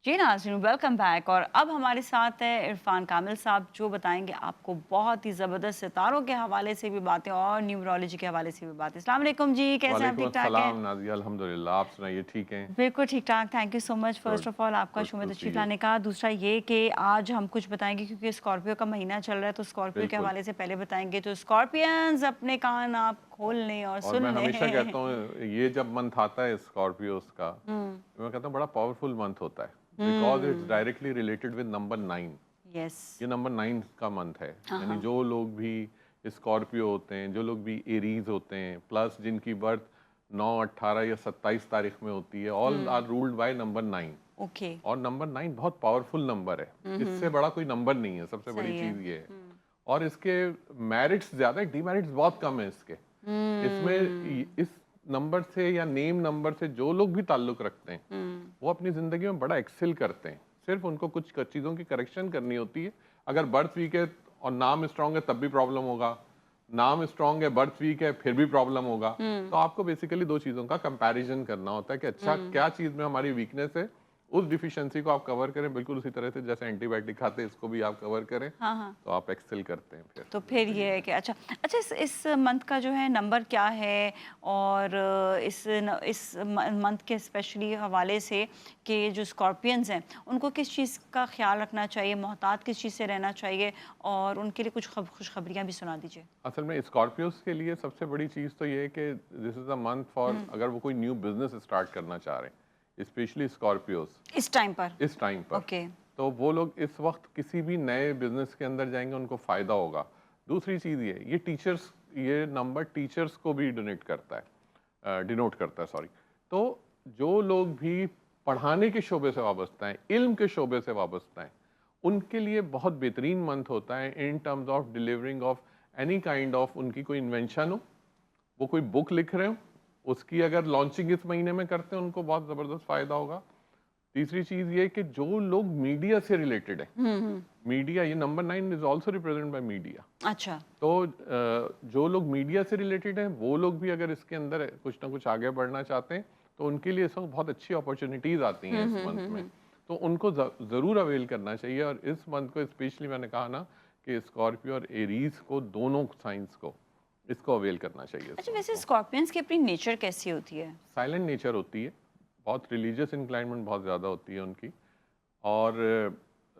जी नाज़रीन, welcome back. और अब हमारे साथ है इरफान कामिल साहब, जो बताएंगे आपको बहुत ही ज़बरदस्त सितारों के हवाले से भी बातें और न्यूमरोलॉजी के हवाले से भी बातें। अस्सलाम वालेकुम जी, कैसे हैं आप? वालेकुम ठीक ठाक हैं? अस्सलाम नाज़िया, अल्हम्दुलिल्लाह। आप सुनाइए, ठीक हैं? बिल्कुल ठीक ठाक, thank you so much good, first of all आपका गुड शो में टू सी तशरीफ़ यू। लाने का। दूसरा ये कि आज हम कुछ बताएंगे क्योंकि स्कॉर्पियो का महीना चल रहा है, तो स्कॉर्पियो के बिल्कुल। हवाले से पहले बताएंगे। तो स्कॉर्पियंस अपने कान आप खोल लें और और सुन मैं हमेशा लें। कहता हूँ, ये जब मंथ आता है स्कॉर्पियोज़ का, हम्म। तो मैं कहता हूँ बड़ा पावरफुल मंथ होता है। Because it's hmm. Directly related with number 9। Yes. ये नंबर 9 का मंथ है। हाँ यानी हाँ। जो लोग भी स्कॉर्पियो होते हैं, जो लोग भी एरीज़ होते हैं, प्लस जिनकी बर्थ 9, 18 या 27 तारीख में होती है, all are ruled by number 9। Okay. और नंबर 9 बहुत पावरफुल नंबर है। इससे बड़ा कोई नंबर नहीं है, सबसे बड़ी सही है। चीज़ ये है। और इसके मेरिट्स ज़्यादा है, डीमेरिट्स बहुत कम है इसके। इसमें इस नंबर से या नेम नंबर से जो लोग भी ताल्लुक़ रखते हैं, वो अपनी ज़िंदगी में बड़ा एक्सेल करते हैं। सिर्फ उनको कुछ चीज़ों की करेक्शन करनी होती है। अगर बर्थ वीक है और नाम स्ट्रांग है तब भी प्रॉब्लम होगा, नाम स्ट्रांग है बर्थ वीक है फिर भी प्रॉब्लम होगा। तो आपको बेसिकली दो चीज़ों का कंपैरिजन करना होता है कि अच्छा क्या चीज़ में हमारी वीकनेस है, उस डिफिशियंसी को आप कवर करें। बिल्कुल उसी तरह से जैसे एंटीबायोटिक खाते हैं, इसको भी आप कवर करें, हाँ हाँ। तो आप एक्सेल करते हैं फिर तो फिर ज़िंदगी ये है में। कि अच्छा अच्छा इस मंथ का जो है नंबर क्या है? और इस मंथ के स्पेशली हवाले से कि जो स्कॉर्पियंस हैं उनको किस चीज़ का ख्याल रखना चाहिए, मोहतात किस चीज़ से रहना चाहिए, और उनके लिए कुछ खुशखबरियाँ भी सुना दीजिए। असल में स्कॉर्पियोज के लिए सबसे बड़ी चीज़ तो ये है कि this is a month for, अगर वो कोई न्यू बिजनेस स्टार्ट करना चाह रहे हैं, स्पेशली स्कॉर्पियोज इस टाइम पर। इस टाइम पर, ओके। तो वो लोग इस वक्त किसी भी नए बिजनेस के अंदर जाएंगे, उनको फ़ायदा होगा। दूसरी चीज़ ये टीचर्स, ये नंबर टीचर्स को भी डोनेट करता है, डिनोट करता है, सॉरी। तो जो लोग भी पढ़ाने के शोबे से वाबस्ता हैं, इल्म के शोबे से वाबस्ता हैं, उनके लिए बहुत बेहतरीन मंथ होता है in terms of delivering of any kind of, उनकी कोई इन्वेंशन हो, वो कोई बुक लिख रहे हो, उसकी अगर लॉन्चिंग इस महीने में करते हैं, उनको बहुत ज़बरदस्त फ़ायदा होगा। तीसरी चीज़ ये कि जो लोग मीडिया से रिलेटेड है, मीडिया, ये number 9 is also represent by media. अच्छा। तो जो लोग मीडिया से रिलेटेड हैं, वो लोग भी अगर इसके अंदर कुछ ना कुछ आगे बढ़ना चाहते हैं, तो उनके लिए इस वक्त बहुत अच्छी अपॉर्चुनिटीज़ आती हैं इस मंथ में। तो उनको ज़रूर अवेल करना चाहिए। और इस मंथ को स्पेशली मैंने कहा ना कि स्कॉर्पियो और एरीज को, दोनों साइंस को, इसको अवेल करना चाहिए इस अच्छा, मंथ वैसे को। स्कॉर्पियंस की अपनी नेचर कैसी होती है? साइलेंट नेचर होती है, बहुत रिलीजियस इंक्लाइनमेंट बहुत ज़्यादा होती है उनकी, और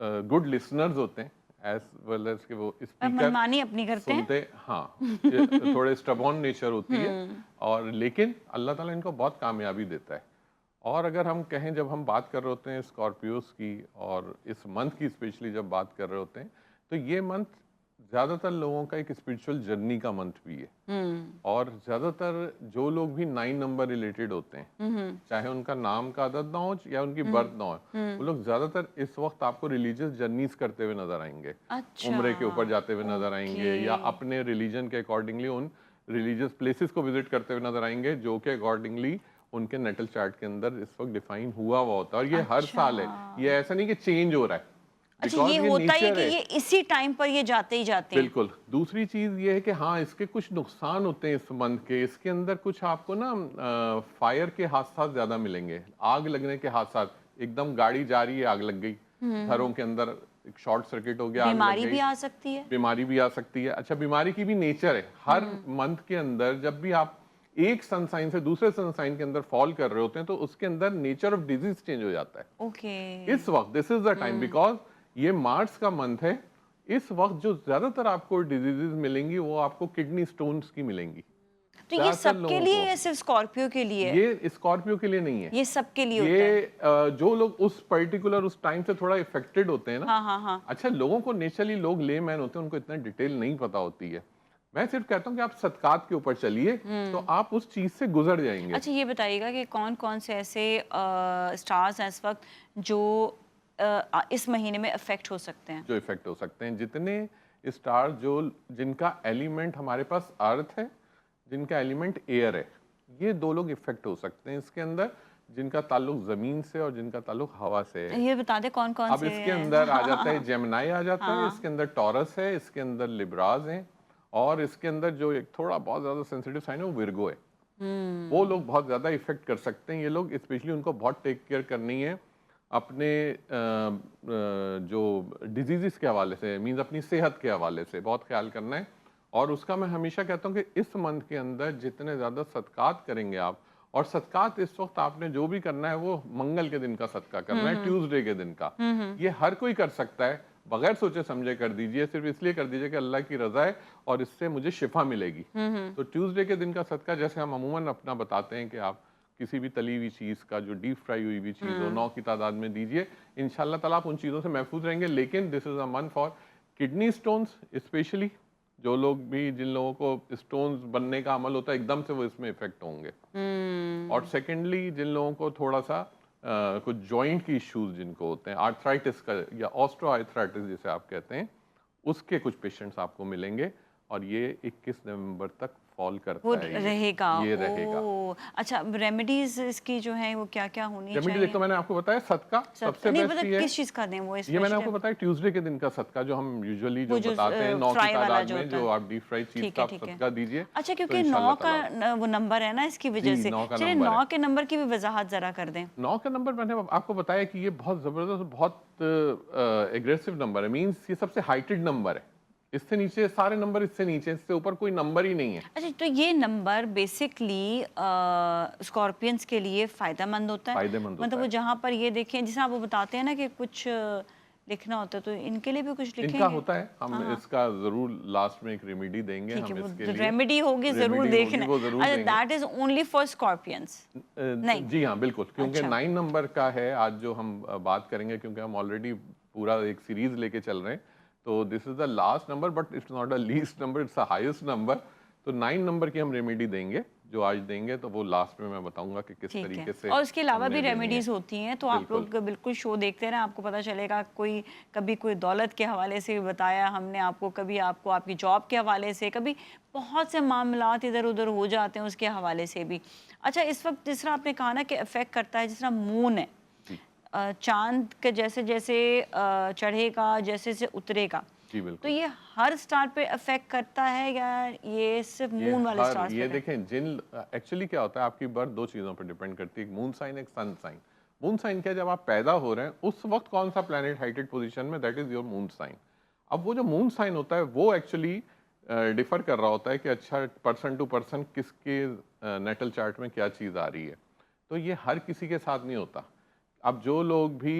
गुड लिसनर्स होते हैं, एज वेल एज कि वो और स्पीकर मनमानी अपनी करते हैं? सुनते। हाँ, ये थोड़े स्टबॉर्न नेचर होती है, और लेकिन अल्लाह ताला इनको बहुत कामयाबी देता है। और अगर हम कहें, जब हम बात कर रहे होते हैं स्कॉर्पियोज की और इस मंथ की स्पेशली जब बात कर रहे होते हैं, तो ये मंथ ज़्यादातर लोगों का एक स्पिरिचुअल जर्नी का मंथ भी है। और ज़्यादातर जो लोग भी 9 नंबर रिलेटेड होते हैं, चाहे उनका नाम का अदद ना हो या उनकी बर्थ ना हो, वो लोग ज़्यादातर इस वक्त आपको रिलीजियस जर्नीज करते हुए नजर आएंगे। अच्छा। उम्रे के ऊपर जाते हुए नजर ओके। आएंगे, या अपने रिलीजन के अकॉर्डिंगली उन रिलीजियस प्लेसेस को विजिट करते हुए नजर आएंगे, जो कि अकॉर्डिंगली उनके नेटल चार्ट के अंदर इस वक्त डिफाइन हुआ हुआ होता है। और ये हर अच्छा। साल है, ये ऐसा नहीं कि चेंज हो रहा है, अच्छा, ये बिकॉज ये होता ही है नेचर कि है। ये इसी टाइम पर ये जाते ही जाते हैं। बिल्कुल। दूसरी चीज़ ये है कि हाँ, इसके कुछ नुकसान होते हैं इस मंथ के। इसके अंदर कुछ आपको ना फायर के हादसात ज़्यादा मिलेंगे, आग लगने के हादसात। एकदम गाड़ी जा रही है, आग लग गई, घरों के अंदर एक शॉर्ट सर्किट हो गया, आग लग बीमारी गई, भी आ सकती है। बीमारी भी आ सकती है। अच्छा, बीमारी की भी नेचर है, हर मंथ के अंदर जब भी आप एक सनसाइन से दूसरे सनसाइन के अंदर फॉल कर रहे होते हैं, तो उसके अंदर नेचर ऑफ डिजीज चेंज हो जाता है। ओके। इस वक्त this is the time, because ये मार्च का मंथ है। इस वक्त जो ज्यादातर आपको डिजीजेस मिलेंगी, वो आपको किडनी स्टोन्स की मिलेंगी तो ये ज्यादातर सबके लोगों लिए को। या सिर्फ स्कॉर्पियो के लिए? ये स्कॉर्पियो के लिए नहीं है, ये सबके लिए होता है? ये जो लोग उस पर्टिकुलर उस टाइम से थोड़ा इफेक्टेड होते हैं ना। हाँ हाँ हाँ। अच्छा, लोगों को नेचुरली, लोग ले मैन होते हैं, उनको इतना डिटेल नहीं पता होती है। मैं सिर्फ कहता हूँ कि आप सदकात के ऊपर चलिए, तो आप उस चीज से गुजर जाएंगे। अच्छा, ये बताइएगा कि कौन कौन से ऐसे स्टार्स हैं इस वक्त जो इस महीने में अफेक्ट हो सकते हैं? जो इफेक्ट हो सकते हैं, जितने स्टार जो जिनका एलिमेंट हमारे पास अर्थ है, जिनका एलिमेंट एयर है, ये दो लोग इफेक्ट हो सकते हैं इसके अंदर, जिनका ताल्लुक जमीन से और जिनका ताल्लुक हवा से है। ये बता दे कौन कौन अब से इसके हैं। अंदर आ जाता है जेमिनाई, आ जाता है हाँ। इसके अंदर, टॉरस है इसके अंदर, लिब्राज हैं, और इसके अंदर जो एक थोड़ा बहुत ज्यादा सेंसिटिव साइन है वो विर्गो है। वो लोग बहुत ज्यादा इफेक्ट कर सकते हैं। ये लोग स्पेशली, उनको बहुत टेक केयर करनी है। अपने जो डिजीज़ के हवाले से, मीन्स अपनी सेहत के हवाले से बहुत ख्याल करना है। और उसका मैं हमेशा कहता हूँ कि इस मंथ के अंदर जितने ज़्यादा सदक़ात करेंगे आप, और सदक़ात इस वक्त आपने जो भी करना है वो मंगल के दिन का सदका करना है, ट्यूसडे के दिन का। ये हर कोई कर सकता है, बगैर सोचे समझे कर दीजिए, सिर्फ इसलिए कर दीजिए कि अल्लाह की रज़ा है और इससे मुझे शिफा मिलेगी। तो ट्यूसडे के दिन का सदका जैसे हम अमूमन अपना बताते हैं कि आप किसी भी तली हुई चीज़ का, जो डीप फ्राई हुई हुई चीज़ हो, 9 की तादाद में दीजिए, इंशाल्लाह ताला आप उन चीज़ों से महफूज रहेंगे। लेकिन this is a month for kidney stones, specially जो लोग भी, जिन लोगों को स्टोन्स बनने का अमल होता है, एकदम से वो इसमें इफेक्ट होंगे। और सेकेंडली जिन लोगों को थोड़ा सा कुछ जॉइंट की इश्यूज जिनको होते हैं, आर्थराइटिस का या ऑस्ट्रोआर्थराइटिस जिसे आप कहते हैं, उसके कुछ पेशेंट्स आपको मिलेंगे। और ये 21 नवंबर तक फॉल वो करता है, रहेगा। ये रहेगा। ओह! अच्छा, रेमेडीज़ इसकी जो हैं वो क्या-क्या होनी रेमेडी चाहिए? एक तो मैंने आपको बताया, सदका सबसे नहीं, बेस्ट मतलब ही है। किस चीज़ का दें वो ये मैंने आपको स्पेशली? बताया ट्यूसडे के दिन का सदका, जो हम यूजुअली वो जो जो बताते हैं 9 की फ्राई वाला तादाद जो में, होता जो है। आप डीप फ्राई चीज़ ठीक का है, आप ठीक है। सदका दीजिए, अच्छा, तो क्योंकि 9 इंशाल्लाह का ताला वो नंबर है ना इसकी वजह जी, से। 9 का चलिए नंबर 9 है। के नंबर की भी वज़ाहत ज़रा कर दें। 9 का नंबर मैंने आपको बताया कि ये बहुत ज़बरदस्त, बहुत एग्रेसिव नंबर है, मीन्स ये सबसे हाइटेड नंबर है। इससे नीचे सारे नंबर, इससे नीचे, इससे ऊपर कोई नंबर ही नहीं है। अच्छा, तो ये नंबर बेसिकली स्कॉर्पियंस के लिए फ़ायदेमंद होता है? फ़ायदेमंद होता मतलब वो है। जहाँ पर ये देखें, जैसे आप वो बताते हैं ना कि कुछ लिखना होता है, तो इनके लिए भी कुछ इनका लिखेंगे? होता है, हम हाँ, इसका ज़रूर लास्ट में एक रेमेडी देंगे ठीक है, हम वो इसके लिए। रेमेडी होगी, ज़रूर रेमेडी होगी, देखना है। वो ज़रूर अच्छा, देंगे। That is only for Scorpions? नहीं? जी हाँ, बिल्कुल, क्योंकि अच्छा। 9 नंबर का है आज जो हम बात करेंगे, क्योंकि हम ऑलरेडी पूरा एक सीरीज़ लेके चल रहे हैं। तो this is the last number, but it's not the least number, it's the highest number. तो 9 नंबर की हम रेमेडी देंगे, जो आज देंगे, तो वो लास्ट में मैं बताऊंगा कि किस ठीक है। तरीके से और उसके अलावा भी हमने देनी है। रेमेडीज़ होती हैं, तो आप बिल्कुल। लोग बिल्कुल शो देखते रहें, आपको पता चलेगा। कोई कभी कोई दौलत के हवाले से भी बताया हमने आपको, कभी आपको आपकी जॉब के हवाले से, कभी बहुत से मामलात इधर-उधर हो जाते हैं उसके हवाले से भी। अच्छा, इस वक्त जिस तरह आपने कहा ना कि इफ़ेक्ट करता है, जिस तरह मून है, जी, चाँद के जैसे-जैसे चढ़ेगा, जैसे-जैसे उतरेगा, जी तो बिल्कुल। ये हर स्टार पे इफ़ेक्ट करता है या ये सिर्फ़ ये मून वाले हर स्टार्स पे ये करता देखें, जिन एक्चुअली क्या होता है, आपकी बर्थ 2 चीज़ों पर डिपेंड करती है, एक मून साइन, एक सन साइन। मून साइन क्या है, जब आप पैदा हो रहे हैं उस वक्त कौन सा प्लैनेट हाइटेड पोजीशन में, that is your moon sign. अब वो जो मून साइन होता है वो एक्चुअली डिफर कर रहा होता है कि अच्छा पर्सन टू पर्सन किसके नेटल चार्ट में क्या चीज़ आ रही है। तो ये हर किसी के साथ नहीं होता। अब जो लोग भी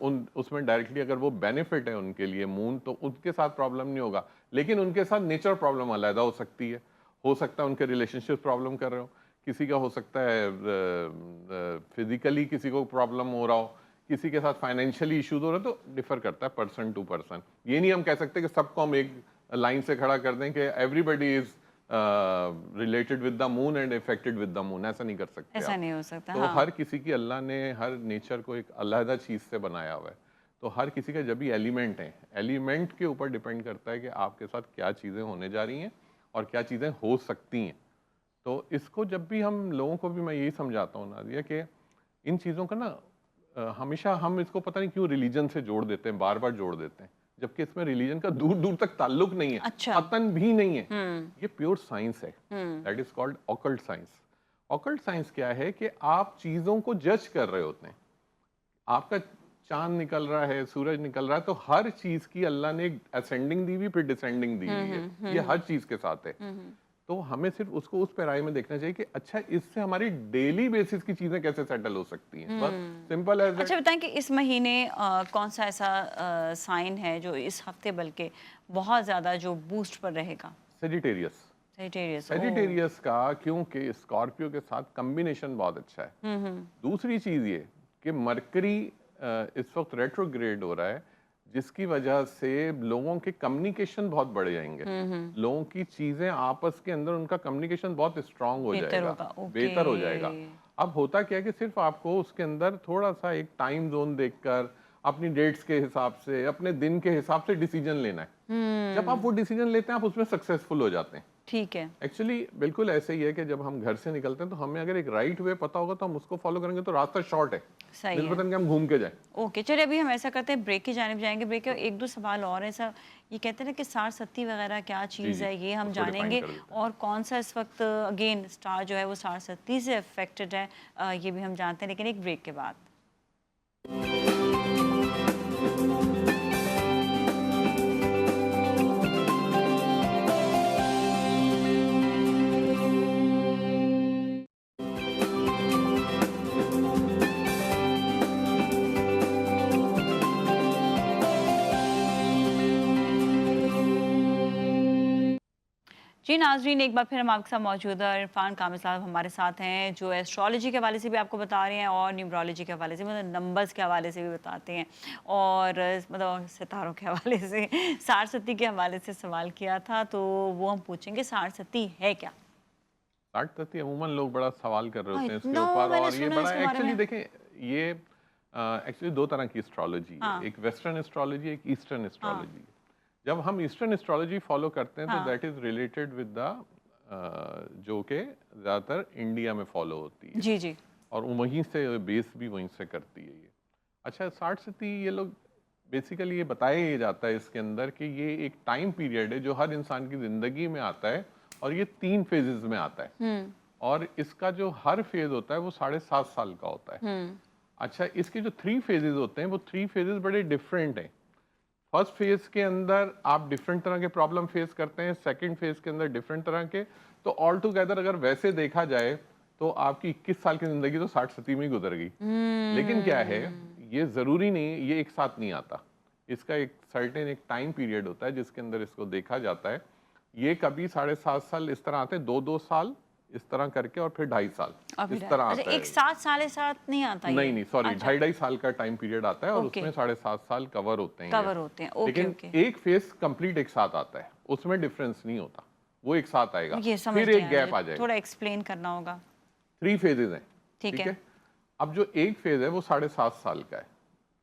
उन उसमें डायरेक्टली अगर वो बेनिफिट है उनके लिए मून, तो उनके साथ प्रॉब्लम नहीं होगा, लेकिन उनके साथ नेचर प्रॉब्लम अलग हो सकती है। हो सकता है उनके रिलेशनशिप प्रॉब्लम कर रहे हो, किसी का हो सकता है फिजिकली किसी को प्रॉब्लम हो रहा हो, किसी के साथ फाइनेंशियली इश्यूज हो रहे हो, तो डिफर करता है पर्सन टू पर्सन। ये नहीं हम कह सकते कि सबको हम एक लाइन से खड़ा कर दें कि everybody is related with the moon and affected with the moon, ऐसा नहीं कर सकते ऐसा आप। नहीं हो सकता, तो हाँ। हर किसी की अल्लाह ने हर नेचर को एक अलहदा चीज़ से बनाया हुआ है। तो हर किसी का जब भी एलिमेंट है, एलिमेंट के ऊपर डिपेंड करता है कि आपके साथ क्या चीज़ें होने जा रही हैं और क्या चीज़ें हो सकती हैं। तो इसको जब भी हम लोगों को भी मैं यही समझाता हूँ नादिया कि इन चीज़ों का ना हमेशा हम इसको पता नहीं क्यों रिलीजन से जोड़ देते हैं, बार बार जोड़ देते हैं, जबकि इसमें रिलीजन का दूर दूर तक ताल्लुक नहीं है, अच्छा। पतन भी नहीं है। हुँ, ये प्योर साइंस है, हुँ। That is called occult science. Occult science क्या है कि आप चीज़ों को जज कर रहे होते हैं। आपका चांद निकल रहा है, सूरज निकल रहा है, तो हर चीज़ की अल्लाह ने एक असेंडिंग दी हुई, फिर डिसेंडिंग दी हुई है। ये हर चीज़ के साथ है। तो हमें सिर्फ उसको उस पैराई में देखना चाहिए कि अच्छा इससे हमारी डेली बेसिस की चीज़ें कैसे सेटल हो सकती हैं, बस सिंपल एज अच्छा, दैट। बताएं कि इस महीने कौन सा ऐसा साइन है जो इस हफ्ते बल्कि बहुत ज़्यादा जो बूस्ट पर रहेगा? सेजिटेरियस। सेजिटेरियस, ओह! सेजिटेरियस का क्योंकि स्कॉर्पियो के साथ कॉम्बिनेशन बहुत अच्छा है। दूसरी चीज़ ये कि मरकरी इस वक्त रेट्रोग्रेड हो रहा है, जिसकी वजह से लोगों के कम्युनिकेशन बहुत बढ़ जाएंगे। लोगों की चीज़ें आपस के अंदर उनका कम्युनिकेशन बहुत स्ट्रांग हो बेहतर जाएगा, होगा, ओके। बेहतर हो जाएगा। अब होता क्या है कि सिर्फ आपको उसके अंदर थोड़ा सा एक टाइम जोन देखकर अपनी डेट्स के हिसाब से, अपने दिन के हिसाब से डिसीजन लेना है। जब आप वो डिसीजन लेते हैं आप उसमें सक्सेसफुल हो जाते हैं। ठीक है। एक्चुअली बिल्कुल ऐसे ही है कि जब हम घर से निकलते हैं तो हमें अगर एक राइट वे पता होगा तो हम उसको फॉलो करेंगे, तो रास्ता शॉर्ट है, सही है। निस्बतन कि हम घूम के जाएं। ओके, चलिए अभी हम ऐसा करते हैं, ब्रेक की जानिब जाएंगे। ब्रेक के एक दो सवाल और हैं सर। ये कहते हैं ना कि सार सत्ती वगैरह क्या जी चीज़ जी, है, ये हम उसको डिफाइन जानेंगे। कर देते हैं। और कौन सा इस वक्त अगेन स्टार जो है वो सार सत्ती से अफेक्टेड है, ये भी हम जानते हैं, लेकिन एक ब्रेक के बाद। जी नाज़रीन, एक बार फिर हम आपके साथ मौजूद हैं। इरफान कामिल साहब हमारे साथ हैं, जो एस्ट्रोलॉजी के हवाले से भी आपको बता रहे हैं और न्यूमरोलॉजी के हवाले से, मतलब नंबर्स के हवाले से भी बताते हैं, और मतलब सितारों के हवाले से, सारसती के हवाले से सवाल किया था, तो वो हम पूछेंगे सारसती है क्या? साठ तथ्य अमूमन लोग बड़ा सवाल कर रहे हाँ, होते हैं इसके इतना ऊपर, मैंने और ये सुना है बड़ा इसके बारे एक्चुअली में। देखें, ये एक्चुअली दो तरह की एस्ट्रोलॉजी है, हाँ, एक वेस्टर्न एस्ट्रोलॉजी, एक ईस्टर्न हाँ, एस्ट्रोलॉजी। जब हम ईस्टर्न एस्ट्रोलॉजी फॉलो करते हैं तो हाँ। That is related with the जो कि ज़्यादातर इंडिया में फॉलो होती है, जी, जी। और वहीं से बेस भी वहीं से करती है ये। अच्छा, 60 से 30 ये लोग बेसिकली ये बताया ही जाता है इसके अंदर कि ये एक टाइम पीरियड है जो हर इंसान की ज़िंदगी में आता है, और ये 3 फेजेस में आता है, हुँ, और इसका जो हर फेज होता है वो 7.5 साल का होता है। हुँ, अच्छा, इसके जो 3 फेजेस होते हैं वो 3 फेजेस बड़े डिफरेंट हैं। फर्स्ट फेज के अंदर आप डिफरेंट तरह के प्रॉब्लम फेस करते हैं, सेकंड फेज के अंदर डिफरेंट तरह के, तो ऑल टुगेदर अगर वैसे देखा जाए तो आपकी 21 साल की जिंदगी तो 60 से 30 में ही गुजर गई। लेकिन क्या है, हुँ। ये जरूरी नहीं, ये एक साथ नहीं आता। इसका एक सर्टेन एक टाइम पीरियड होता है जिसके अंदर इसको देखा जाता है। ये कभी 7.5 साल इस तरह आते हैं, 2-2 साल इस तरह करके, और फिर 2.5 साल अभी इस रहा तरह अच्छा, आता एक है। साथ साढ़े सात नहीं आता नहीं ये? नहीं, सॉरी, अच्छा, 2.5 2.5 साल का टाइम पीरियड आता है, और ओके, उसमें 7.5 साल कवर होते हैं ये। कवर होते हैं। ओके, लेकिन ओके। एक फेस कंप्लीट एक साथ आता है, उसमें डिफरेंस नहीं होता, वो एक साथ आएगा, ये समझ फिर नहीं एक आया मुझे, गैप आ जाएगा। थोड़ा एक्सप्लेन करना होगा। 3 फेजेस हैं, ठीक ठीक है। है। अब जो एक फेज है वो 7.5 साल का है,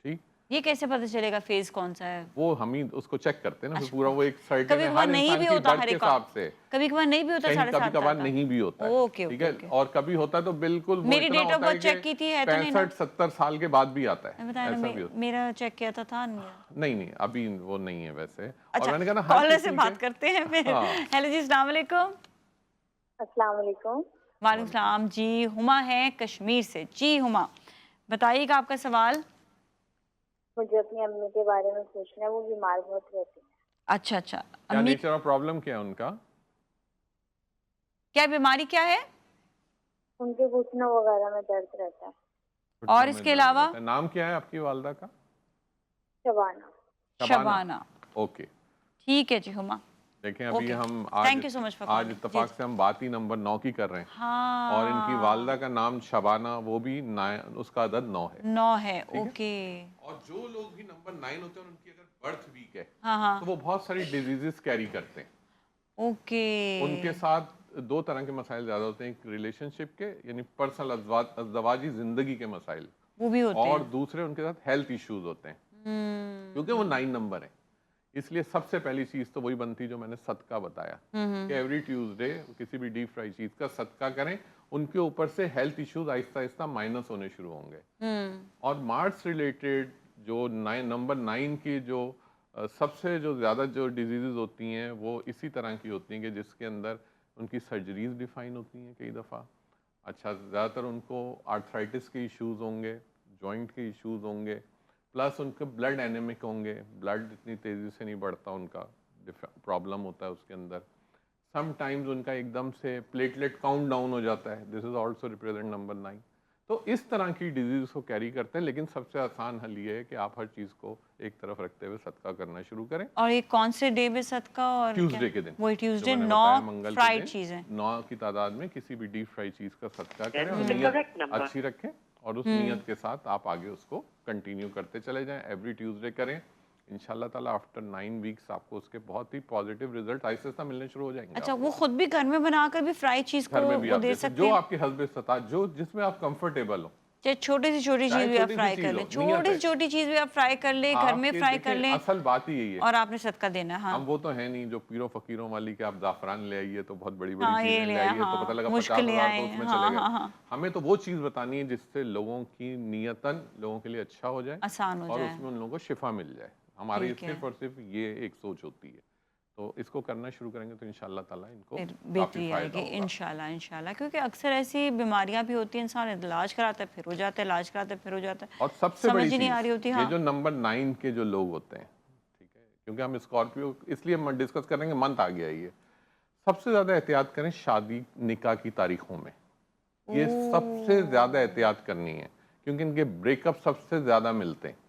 ठीक। ये कैसे पता चलेगा फ़ेज़ कौन-सा है? वो हम ही उसको चेक करते हैं ना, फिर पूरा अच्छा, वो एक सर्टेन है, कभी-कभार हर नहीं इंसान भी की होता बर्थ हर के एक का, हिसाब से। कभी-कभार नहीं भी होता कहीं साढ़े कभी 7 साल कभार का? नहीं भी होता है, ओके, ठीक ओके, है, ओके। और कभी होता है तो बिल्कुल वो मेरी इतना डेट ऑफ होता है बर्थ कि चेक की थी, है तो नहीं ना? 65-70 साल के बाद भी आता है, बताया ना, ऐसा भी होता मेरा चेक किया था नहीं? है। नहीं नहीं, अभी वो नहीं है वैसे, और अच्छा, मैंने कहा ना हर कॉलर से किसी के। बात करते हैं फिर। हाँ, हेलो जी, अस्सलाम वालेकुम। अस्सलाम वालेकुम। वालेकुम वालेकुम। सलाम जी, हुमा है कश्मीर से। जी हुमा, बताइएगा आपका सवाल। मुझे अपनी अम्मी के बारे में पूछना है, वो बीमार बहुत रहती हैं। अच्छा, अच्छा। क्या अम्मी, नेचर ऑफ प्रॉब्लम क्या है उनका? क्या बीमारी क्या है? उनके घुटनों वगैरह में दर्द रहता है। और घुटनों में इसके दर्द अलावा? रहता है। नाम क्या है आपकी वालदा का? शबाना। शबाना। शबाना। ओके। ठीक है जी हुमा। देखें, अभी ओके, हम आज thank you so much for आज कॉलिंग। जी, इत्तेफाक जी। से हम बात ही नंबर 9 की कर रहे हैं, और इनकी वालदा हाँ, का नाम शबाना, वो भी उसका अदद 9 है, 9 है, ठीक है। ओके। और जो लोग भी नंबर 9 होते हैं और उनकी अगर बर्थ वीक है हाँ, तो हाँ, वो बहुत सारी डिजीजेस कैरी करते हैं। ओके। उनके साथ दो तरह के मसाइल ज़्यादा होते हैं, एक रिलेशनशिप के यानी पर्सनल अज़दवाजी ज़िंदगी के मसाइल, वो भी होते और हैं। दूसरे उनके साथ हेल्थ इश्यूज होते हैं, क्योंकि वो हुँ, 9 नंबर है। इसलिए सबसे पहली चीज़ तो वही बनती जो मैंने सदका बताया, हुँ, कि हुँ, एवरी ट्यूसडे किसी भी डीप फ्राई चीज़ का सदका करें, उनके ऊपर से health issues Aahista Aahista minus होने शुरू होंगे। हुँ, और मार्स रिलेटेड जो नंबर 9 की जो सबसे जो ज़्यादा जो डिजीज़ होती हैं वो इसी तरह की होती हैं कि जिसके अंदर उनकी सर्जरीज डिफाइन होती हैं कई दफ़ा। अच्छा, ज़्यादातर उनको आर्थराइटिस के इश्यूज होंगे, जॉइंट के इश्यूज होंगे, प्लस उनके ब्लड एनेमिक होंगे, ब्लड इतनी तेज़ी से नहीं बढ़ता उनका, प्रॉब्लम होता है उसके अंदर। समटाइम्स उनका एकदम से प्लेटलेट काउंट डाउन हो जाता है, this is also represent number 9। तो इस तरह की डिजीज को कैरी करते हैं, लेकिन सबसे आसान हल ये है कि आप हर चीज़ को एक तरफ रखते हुए सदका करना शुरू करें। और ये कौन से डे पे सदका और क्या? ट्यूसडे के दिन, वही जो ट्यूसडे मैंने 9 बताया, मंगल के फ्राइड दिन चीज़ें। 9 की तादाद में किसी भी डीप फ्राई चीज़ का सदका करें, और द नीयत करेक्ट नंबर। अच्छी रखें, और उस हुँ, नीयत के साथ आप आगे उसको कंटिन्यू करते चले जाएं। एवरी ट्यूसडे करें, इंशाल्लाह ताला आफ्टर 9 वीक्स आपको उसके बहुत ही पॉजिटिव रिजल्ट आहिस्ता आहिस्ता मिलने शुरू हो जाएंगे अच्छा, आपको। वो खुद भी घर में बनाकर भी फ्राई चीज़ घर को में भी वो आप दे दे सकते, सकते जो हैं? आपके हस्बे सता, जो जिसमें आप कंफर्टेबल हो, चाहे छोटी से छोटी चीज़ चाहे भी आप छोटी सी फ्राई कर चीज़ लें, हो, नीयत छोटी है। से छोटी चीज़ भी आप फ्राई कर लें, घर में आपके फ्राई कर देखें, लें, असल बात ही यही है। और आपने सदका देना है। हम हाँ, वो तो है नहीं जो पीरों फकीरों वाली कि आप ज़ाफ़रान ले आइए तो बहुत बड़ी बड़ी हाँ, ये चीज़ें ले ले आए, आइए तो पता हाँ, लगा मुश्किल ले 50,000 आए तो हैं। उसमें हाँ, चले गए। हाँ, हाँ, हमें तो वो चीज़ बतानी है जिससे लोगों की नियतन लोगों के लिए अच्छा हो जाए, आसान हो और जाए। उसमें उन लोगों को शिफा मिल जाए। हमारी ठीक है। सिर्फ और सिर्फ ये एक सोच होती है। तो इसको करना शुरू करेंगे तो इंशाल्लाह ताला इनको फिर काफ़ी बेहतरी फ़ायदा आएगी होगा। इंशाल्लाह इंशाल्लाह, क्योंकि अक्सर ऐसी बीमारियां भी होती हैं, इंसान इलाज कराता है फिर हो जाता है, इलाज कराता है फिर हो जाता है, और सबसे समझ बड़ी ही नहीं आ रही चीज़, होती। ये हाँ जो नंबर 9 के जो लोग होते हैं, ठीक है, क्योंकि हम स्कॉर्पियो इसलिए हम डिस्कस करेंगे, मंथ आ गया ये, सबसे ज़्यादा एहतियात करें शादी निकाह की तारीखों में। ये सबसे ज़्यादा एहतियात करनी है, क्योंकि इनके ब्रेकअप सबसे ज़्यादा मिलते हैं।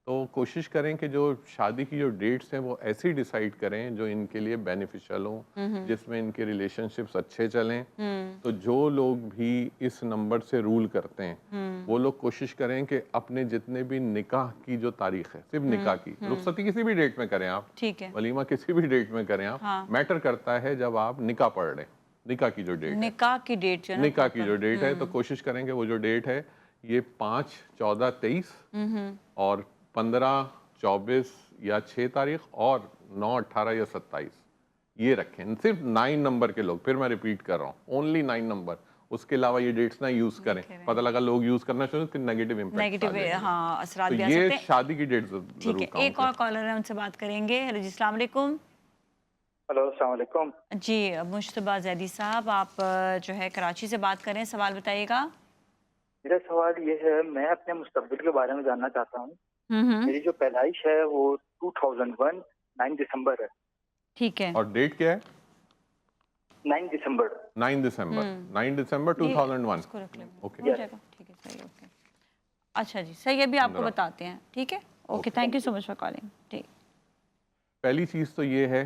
तो कोशिश करें कि जो शादी की जो डेट्स हैं वो ऐसी डिसाइड करें जो इनके लिए बेनिफिशियल हों, जिसमें इनके रिलेशनशिप्स अच्छे चलें। तो जो लोग भी इस नंबर से रूल करते हैं, वो लोग कोशिश करें कि अपने जितने भी निकाह की जो तारीख है, सिर्फ निकाह की, रुखसती किसी भी डेट में करें आप, ठीक है। वलीमा किसी भी डेट में करें आप, हाँ। मैटर करता है जब आप निकाह पढ़ रहे हैं, निकाह की जो डेट है, निकाह की डेट जो है ना निकाह की proper। जो डेट है, तो कोशिश करेंगे वो जो डेट है ये 5, 14, 23 और 15, 24 या 6 तारीख और 9, 18 या 27 ये रखें। सिर्फ 9 नंबर के लोग, फिर मैं रिपीट कर रहा हूँ, ओनली 9 नंबर, उसके अलावा ये डेट्स ना यूज करें। पता लगा लोग यूज करना शुरू तो नेगेटिव इम्पैक्ट नेगेटिव हाँ असरात तो भी आ ये सकते हैं। शादी की डेट ठीक जरूर है, एक और कॉलर है, उनसे बात करेंगे। हेलो जी, अस्सलाम वालेकुम। हेलो अस्सलाम वालेकुम। जी मुश्तबा जैदी साहब, आप जो है कराची से बात करें, सवाल बताइएगा। मेरा सवाल ये है, मैं अपने मुस्तकबिल के बारे में जानना चाहता हूँ। हम्म, मेरी जो पैदाइश है वो 2001 9 दिसंबर है। ठीक है। और डेट क्या है? 9 दिसंबर। 9 दिसंबर 9 दिसंबर 2001। इसको रख लें, ओके। हो जाएगा, ठीक है, सही, ओके। अच्छा जी, सही है, अभी आपको बताते हैं, ठीक है, okay, thank you so much for calling. ठीक, पहली चीज़ तो ये है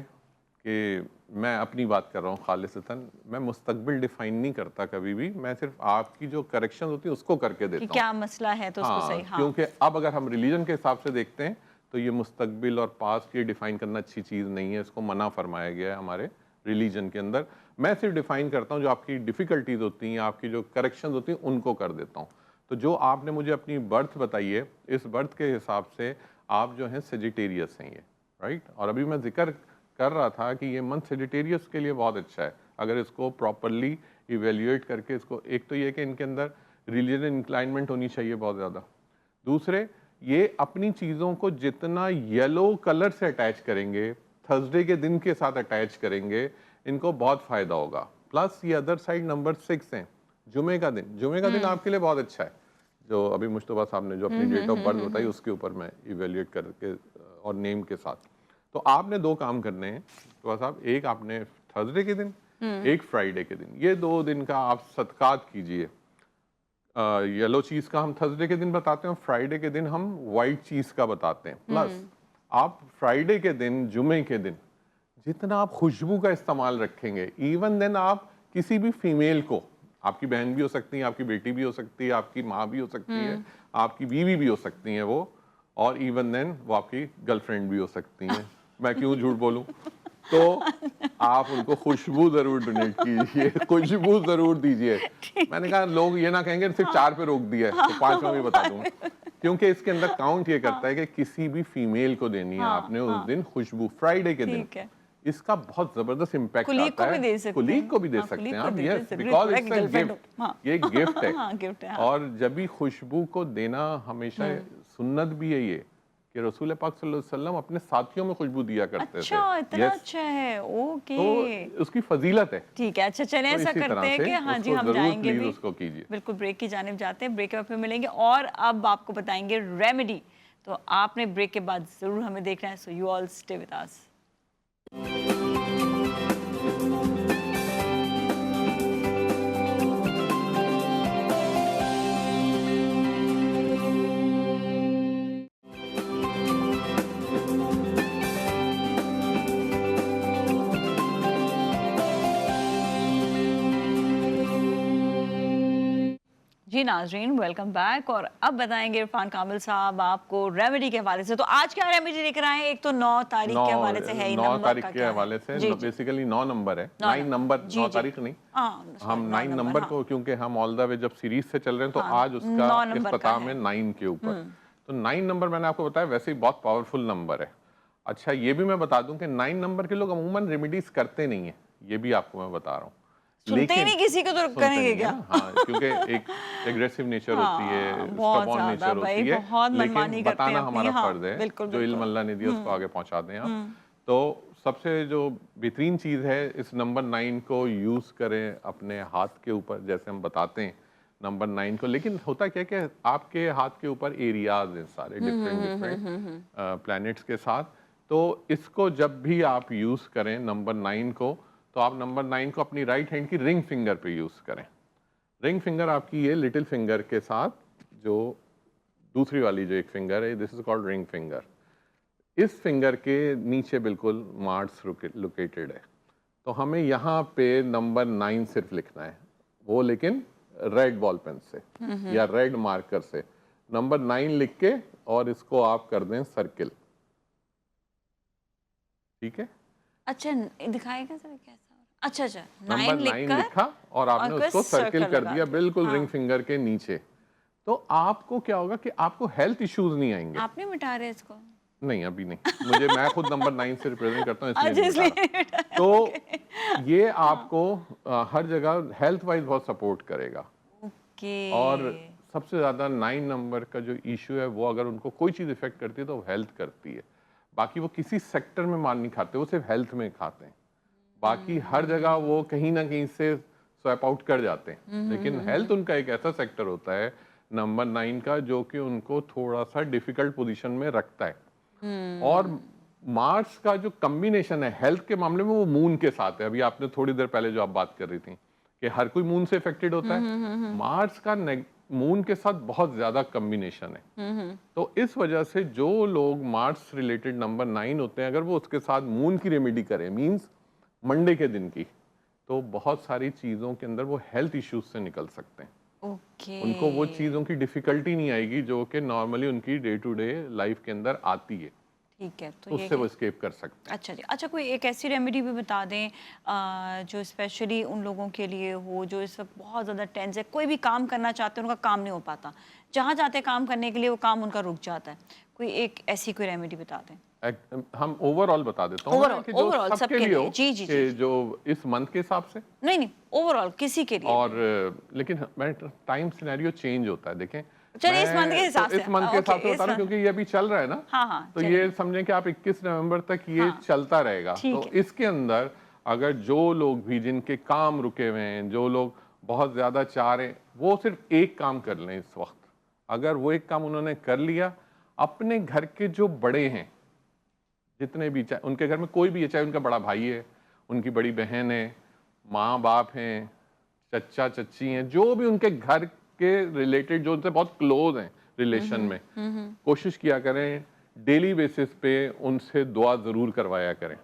कि मैं अपनी बात कर रहा हूँ खालिसतन, मैं मुस्तकबिल डिफाइन नहीं करता कभी भी, मैं सिर्फ आपकी जो करेक्शन होती है उसको करके कि देता हूँ। क्या मसला है तो उसको सही। हाँ, क्योंकि अब अगर हम रिलीजन के हिसाब से देखते हैं तो ये मुस्तकबिल और पास्ट ये डिफाइन करना अच्छी चीज़ नहीं है, इसको मना फरमाया गया है हमारे रिलीजन के अंदर। मैं सिर्फ डिफाइन करता हूँ जो आपकी डिफ़िकल्टीज होती हैं, आपकी जो करेक्शन होती हैं, उनको कर देता हूँ। तो जो आपने मुझे अपनी बर्थ बताई है, इस बर्थ के हिसाब से आप जो हैं सेजिटेरियस हैं ये, राइट। और अभी मैं जिक्र कर रहा था कि ये मंथ सेजिटेरियस के लिए बहुत अच्छा है, अगर इसको प्रॉपरली इवेल्युएट करके इसको, एक तो ये कि इनके अंदर रिलीजन इंक्लाइनमेंट होनी चाहिए बहुत ज़्यादा। दूसरे, ये अपनी चीज़ों को जितना येलो कलर से अटैच करेंगे, थर्सडे के दिन के साथ अटैच करेंगे, इनको बहुत फ़ायदा होगा। प्लस ये अदर साइड नंबर 6 हैं, जुमे का दिन, जुमे का दिन आपके लिए बहुत अच्छा है। जो अभी मुश्तबा साहब ने जो अपनी डेट ऑफ बर्थ बताई उसके ऊपर मैं इवेल्युएट करके और नेम के साथ, तो आपने 2 काम करने हैं मुश्तबा साहब, एक आपने थर्सडे के दिन, एक फ्राइडे के दिन, ये 2 दिन का आप सदकात कीजिए। येलो चीज़ का हम थर्सडे के दिन बताते हैं, फ्राइडे के दिन हम वाइट चीज़ का बताते हैं। प्लस आप फ्राइडे के दिन, जुमे के दिन जितना आप खुशबू का इस्तेमाल रखेंगे, इवन देन आप किसी भी फीमेल को, आपकी बहन भी हो सकती है, आपकी बेटी भी हो सकती है, आपकी माँ भी हो सकती है, आपकी बीवी भी हो सकती हैं वो, और इवन देन वो आपकी गर्लफ्रेंड भी हो सकती हैं। मैं क्यों झूठ बोलूं? तो आप उनको खुशबू जरूर डोनेट कीजिए, खुशबू जरूर दीजिए। मैंने कहा लोग ये ना कहेंगे सिर्फ 4 पे रोक दिया है, तो 5वां भी बता दूंगा, क्योंकि इसके अंदर काउंट ये करता है कि किसी भी फीमेल को देनी है आपने उस दिन खुशबू, फ्राइडे के दिन। ठीक है। इसका बहुत जबरदस्त इम्पैक्ट कुलीग आता को भी है, दे सकते कुलीग हैं। को भी दे हाँ, सकते कुलीग हैं को आप, दे यस, सकते हैं, बिकॉज एक इट्स अ girlfriend गिफ्ट, हो। हाँ। ये गिफ्ट है। हाँ, गिफ्ट है, हाँ। और जब भी खुशबू को देना हमेशा सुन्नत भी है ये, कि रसूल पाक सल्लल्लाहु अलैहि वसल्लम अपने साथियों में खुशबू दिया करते अच्छा, थे। इतना Yes, अच्छा है, ओके, तो उसकी फजीलत है। ठीक है। अच्छा चलें, तो ऐसा इसी करते तरह हैं से कि हाँ जी, उसको हम जरूर जाएंगे प्लीज भी, उसको कीजिए। बिल्कुल ब्रेक की जानिब जाते हैं, ब्रेक के बाद फिर मिलेंगे और अब आपको बताएंगे रेमेडी। तो आपने ब्रेक के बाद जरूर हमें देखना है, so you all stay with us. जी नाजरीन, वेलकम बैक। और अब बताएंगे इरफान कामिल साहब आपको रेमेडी के हवाले से। तो आज क्या रेमेडी लेकर आए हैं? एक तो 9 तारीख के हवाले से है, 9 नंबर तारीख का के क्या है? हवाले से जी, जी। बेसिकली 9 नंबर है, 9 9 नंबर, जी, 9 जी। तारीख नहीं, हाँ, हम 9 नंबर हाँ। को, क्योंकि हम ऑल द वे जब सीरीज से चल रहे हैं तो हाँ, आज 9 उसका नंबर का इख्तिताम है। है 9 के ऊपर। तो 9 नंबर मैंने आपको बताया वैसे ही बहुत पावरफुल नंबर है। अच्छा, ये भी मैं बता दूं कि 9 नंबर के लोग अमूमन रेमेडीज करते नहीं है, ये भी आपको मैं बता रहा हूँ। सुनते ही नहीं किसी को तो सुनते करेंगे नहीं है क्या? ना, हाँ, क्योंकि एक एग्रेसिव नेचर होती है, हाँ, बहुत स्टबॉर्न ज्यादा नेचर भाई, होती है, बहुत मनमानी लेकिन करते हैं बताना अपनी। हमारा हाँ, फर्ज है, बिल्कुल, जो इल्म बिल्कुल। अल्लाह ने दिया उसको आगे पहुंचा दें आप। तो सबसे जो बेहतरीन चीज़ है, इस नंबर 9 को यूज़ करें अपने हाथ के ऊपर, जैसे हम बताते हैं नंबर 9 को। लेकिन होता क्या है कि आपके हाथ के ऊपर एरियाज हैं सारे डिफरेंट डिफरेंट प्लैनेट्स के साथ। तो इसको जब भी आप यूज़ करें नंबर 9 को, तो आप नंबर 9 को अपनी राइट हैंड की रिंग फिंगर पे यूज़ करें। रिंग फिंगर आपकी ये लिटिल फिंगर के साथ, जो दूसरी वाली जो एक फिंगर है, this is called ring finger. इस फिंगर के नीचे बिल्कुल मार्स लोकेटेड है। तो हमें यहाँ पे नंबर 9 सिर्फ लिखना है, वो लेकिन रेड बॉल पेन से या रेड मार्कर से नंबर 9 लिख के, और इसको आप कर दें सर्किल। ठीक है, अच्छा दिखाएगा जरा कैसा? अच्छा अच्छा, नंबर 9 लिखकर लिखा और आपने और उसको सर्किल सर्कल कर लगा दिया दिया। बिल्कुल हाँ। रिंग फिंगर के नीचे। तो आपको क्या होगा कि आपको हेल्थ इश्यूज नहीं आएंगे। आप नहीं मिटा रहे इसको? नहीं, अभी नहीं। मुझे, मैं खुद नंबर 9 से रिप्रेजेंट करता हूँ, अच्छा, इसलिए नहीं इसलिए बता रहा। तो ये आपको हर जगह हेल्थ वाइज बहुत सपोर्ट करेगा। ओके। और सबसे ज़्यादा 9 नंबर का जो इशू है, वो अगर उनको कोई चीज़ इफेक्ट करती है तो वो हेल्थ करती है। बाकी वो किसी सेक्टर में मार नहीं खाते, वो सिर्फ हेल्थ में खाते हैं। बाकी हर जगह वो कहीं ना कहीं से स्वैप आउट कर जाते हैं। लेकिन हेल्थ उनका एक ऐसा सेक्टर होता है नंबर 9 का, जो कि उनको थोड़ा सा डिफिकल्ट पोजीशन में रखता है। और मार्स का जो कॉम्बिनेशन है हेल्थ के मामले में, वो मून के साथ है। अभी आपने थोड़ी देर पहले जो आप बात कर रही थी कि हर कोई मून से इफेक्टेड होता है, मार्स का मून के साथ बहुत ज्यादा कॉम्बिनेशन है। तो इस वजह से जो लोग मार्स रिलेटेड नंबर 9 होते हैं, अगर वो उसके साथ मून की रेमेडी करें, मींस मंडे के दिन की, तो बहुत सारी चीजों के अंदर वो हेल्थ इश्यूज से निकल सकते हैं। ओके। उनको वो चीज़ों की डिफ़िकल्टी नहीं आएगी जो कि नॉर्मली उनकी डे टू डे लाइफ के अंदर आती है, ठीक है, तो ये उससे वो एस्केप कर सकते हैं। अच्छा जी। अच्छा, कोई एक ऐसी रेमेडी भी बता दें जो स्पेशली उन लोगों के लिए हो जो इस वक्त बहुत ज़्यादा टेंस है, कोई भी काम करना चाहते हैं, उनका काम नहीं हो पाता, जहाँ जाते हैं काम करने के लिए वो काम उनका रुक जाता है, कोई एक ऐसी कोई रेमेडी बता दें? हम ओवरऑल बता देता हूँ ओवरऑल कि जो ओवरऑल सबके लिए हो, जी जी कि जी। जो इस मंथ के हिसाब से, नहीं नहीं, ओवरऑल किसी के लिए। और लेकिन मैं टाइम सिनेरियो चेंज होता है। देखें, चलिए इस मंथ के हिसाब से, इस मंथ के ओके, हिसाब से इस बता रहा हूँ मंथ- क्योंकि ये अभी चल रहा है ना। हाँ हाँ, तो चलिए। ये समझें कि आप 21 नवंबर तक ये हाँ, चलता रहेगा। ठीक तो है। इसके अंदर अगर जो लोग भी जिनके काम रुके हुए हैं, जो लोग बहुत ज्यादा चाह रहे हैं, वो सिर्फ एक काम कर लें इस वक्त। अगर वो एक काम उन्होंने कर लिया, अपने घर के जो बड़े हैं, जितने भी, चाहे उनके घर में कोई भी है, चाहे उनका बड़ा भाई है, उनकी बड़ी बहन है, माँ बाप हैं, चचा चच्ची हैं, जो भी उनके घर के रिलेटेड, जो उनसे बहुत क्लोज हैं रिलेशन में, कोशिश किया करें डेली बेसिस पे उनसे दुआ जरूर करवाया करें।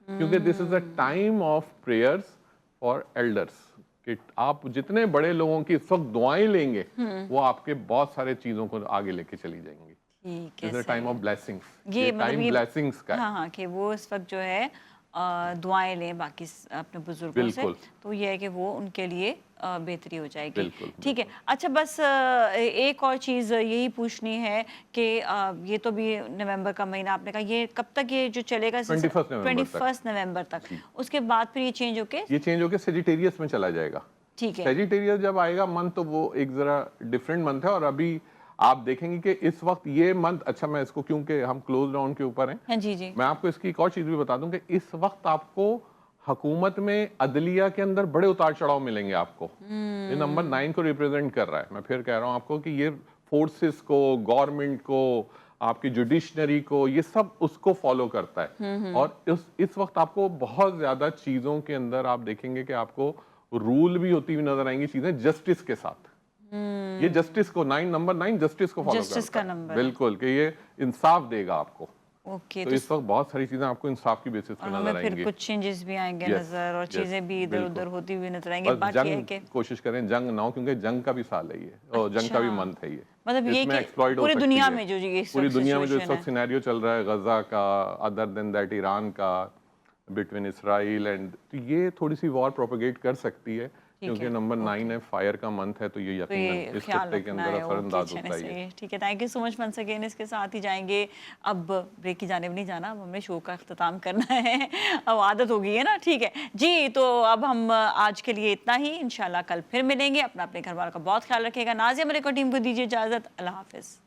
क्योंकि this is a time of prayers for elders, कि आप जितने बड़े लोगों की इस वक्त दुआएं लेंगे, वो आपके बहुत सारे चीजों को आगे लेके चली जाएंगी। ठीक है, this is time of blessings, ये ये मतलब टाइम ये ब्लेसिंग्स का है। हाँ हाँ, कि वो इस वक्त जो है दुआएं लें बाकी अपने बुजुर्गों से, बिल्कुल। तो ये है कि वो उनके लिए बेहतरी हो जाएगी। बिल्कुल, ठीक है। अच्छा, बस एक और चीज़ यही पूछनी है कि ये तो भी नवंबर का महीना आपने कहा, ये कब तक ये जो चलेगा? 21 नवंबर तक। 21 नवंबर तक। उसके बाद फिर ये चेंज होके? ये चेंज होकर सेजिटेरियस में चला जाएगा। ठीक है। सेजिटेरियस जब आएगा मंथ, तो वो एक जरा डिफरेंट मंथ है। और अभी आप देखेंगे कि इस वक्त ये मंथ, अच्छा मैं इसको, क्योंकि हम क्लोज राउंड के ऊपर हैं, हाँ जी जी। मैं आपको इसकी एक और चीज भी बता दूं कि इस वक्त आपको हुकूमत में, अदलिया के अंदर बड़े उतार चढ़ाव मिलेंगे आपको। ये नंबर 9 को रिप्रेजेंट कर रहा है। मैं फिर कह रहा हूं आपको कि ये फोर्सेस को, गवर्नमेंट को, आपकी जुडिशनरी को, ये सब उसको फॉलो करता है। और इस वक्त आपको बहुत ज्यादा चीजों के अंदर आप देखेंगे कि आपको रूल भी होती हुई नजर आएंगी चीजें जस्टिस के साथ। ये जस्टिस को, नंबर 9 जस्टिस को फॉलो जस्टिस करता का है। नंबर। बिल्कुल, कि ये इंसाफ देगा आपको। ओके। तो इस वक्त बहुत सारी चीजें आपको इंसाफ की बेसिस पे और नजर हमें फिर आएंगी। कुछ चेंजेस भी आएंगे Yes, नजर, और yes, चीजें भी इधर बिल्कुल। उधर होती हुई नजर आएंगी। बस बात ये है जंग कि कोशिश करें जंग ना हो, क्योंकि जंग का भी साल है ये, और जंग का भी अच्छा। मंथ है ये। मतलब ये इसमें कि exploit हो पूरी सकती दुनिया है। में जो ये पूरी दुनिया में जो इस situation वक्त सिनेरियो चल रहा है, गजा का, अदर देन दैट ईरान का, बिटवीन इसराइल एंड, तो ये थोड़ी सी वॉर प्रोपेगेट कर सकती है। क्योंकि है, नंबर 9 है, फायर का मंथ है, तो ये तो यकीनन ये इस ख्याल खत्ते के रखना अंदर है। असरअंदाज ओके, होता है ये। चलिए ठीक है। Thank you so much once again. इसके साथ ही जाएंगे, अब ब्रेक की जाने भी नहीं जाना, अब हमने शो का अख्ताम करना है। अब आदत हो गई है ना। ठीक है जी, तो अब हम आज के लिए इतना ही। इंशाल्लाह कल फिर मिलेंगे। अपने घर वालों का बहुत ख्याल रखिएगा। नाज़िया मलिक और टीम को दीजिए इजाज़त। अल्लाह हाफिज़।